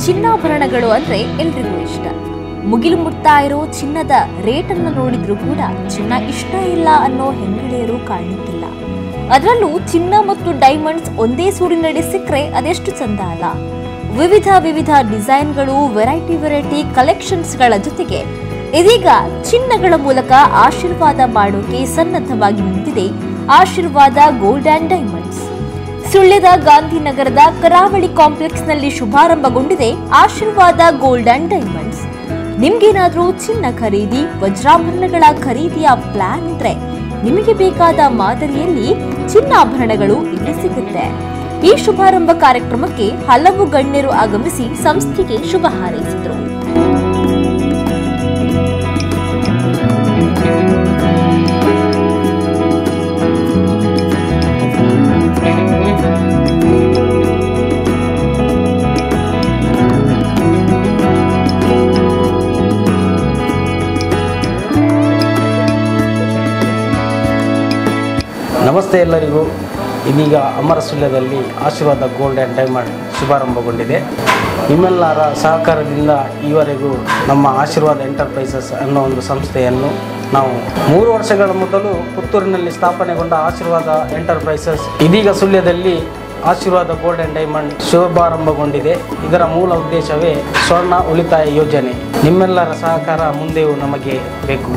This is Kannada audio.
ಚಿನ್ನಾಭರಣಗಳು ಅಂದ್ರೆ ಎಲ್ರಿಗೂ ಇಷ್ಟ. ಮುಗಿಲು ಮುಟ್ತಾ ಇರೋ ಚಿನ್ನದ ರೇಟ್ ಅನ್ನು ನೋಡಿದ್ರು ಕೂಡ ಚಿನ್ನ ಇಷ್ಟ ಇಲ್ಲ ಅನ್ನೋ ಹೆಂಗಳೆಯರು ಕಾಣುತ್ತಿಲ್ಲ. ಅದರಲ್ಲೂ ಚಿನ್ನ ಮತ್ತು ಡೈಮಂಡ್ಸ್ ಒಂದೇ ಸೂರಿನಡಿ ಸಿಕ್ಕರೆ ಅದೆಷ್ಟು ಚಂದ ಅಲ್ಲ. ವಿವಿಧ ಡಿಸೈನ್ಗಳು, ವೆರೈಟಿ ಕಲೆಕ್ಷನ್ಸ್ಗಳ ಜೊತೆಗೆ ಇದೀಗ ಚಿನ್ನಗಳ ಮೂಲಕ ಆಶೀರ್ವಾದ ಮಾಡೋಕೆ ಸನ್ನದ್ಧವಾಗಿ ನಿಂತಿದೆ ಆಶೀರ್ವಾದ ಗೋಲ್ಡ್ ಅಂಡ್ ಡೈಮಂಡ್ಸ್. ಸುಳ್ಯದ ಗಾಂಧಿನಗರದ ಕರಾವಳಿ ಕಾಂಪ್ಲೆಕ್ಸ್ನಲ್ಲಿ ಶುಭಾರಂಭಗೊಂಡಿದೆ ಆಶೀರ್ವಾದ ಗೋಲ್ಡ್ ಅಂಡ್ ಡೈಮಂಡ್ಸ್. ನಿಮ್ಗೇನಾದ್ರೂ ಚಿನ್ನ ಖರೀದಿ, ವಜ್ರಾಭರಣಗಳ ಖರೀದಿಯ ಪ್ಲಾನ್ ಇದ್ರೆ ನಿಮಗೆ ಬೇಕಾದ ಮಾದರಿಯಲ್ಲಿ ಚಿನ್ನಾಭರಣಗಳು ಇಲ್ಲಿ ಸಿಗುತ್ತೆ. ಈ ಶುಭಾರಂಭ ಕಾರ್ಯಕ್ರಮಕ್ಕೆ ಹಲವು ಗಣ್ಯರು ಆಗಮಿಸಿ ಸಂಸ್ಥೆಗೆ ಶುಭ ಹಾರೈಸಿದರು. ನಮಸ್ತೆ ಎಲ್ಲರಿಗೂ. ಇದೀಗ ಅಮರಸುಳ್ಯದಲ್ಲಿ ಆಶೀರ್ವಾದ ಗೋಲ್ಡ್ ಆ್ಯಂಡ್ ಡೈಮಂಡ್ ಶುಭಾರಂಭಗೊಂಡಿದೆ. ನಿಮ್ಮೆಲ್ಲರ ಸಹಕಾರದಿಂದ ಈವರೆಗೂ ನಮ್ಮ ಆಶೀರ್ವಾದ ಎಂಟರ್ಪ್ರೈಸಸ್ ಅನ್ನೋ ಒಂದು ಸಂಸ್ಥೆಯನ್ನು ನಾವು 3 ವರ್ಷಗಳ ಮೊದಲು ಪುತ್ತೂರಿನಲ್ಲಿ ಸ್ಥಾಪನೆಗೊಂಡ ಆಶೀರ್ವಾದ ಎಂಟರ್ಪ್ರೈಸಸ್ ಇದೀಗ ಸುಳ್ಯದಲ್ಲಿ ಆಶೀರ್ವಾದ ಗೋಲ್ಡ್ ಆ್ಯಂಡ್ ಡೈಮಂಡ್ ಶುಭಾರಂಭಗೊಂಡಿದೆ. ಇದರ ಮೂಲ ಉದ್ದೇಶವೇ ಸ್ವರ್ಣ ಉಳಿತಾಯ ಯೋಜನೆ. ನಿಮ್ಮೆಲ್ಲರ ಸಹಕಾರ ಮುಂದೆಯೂ ನಮಗೆ ಬೇಕು.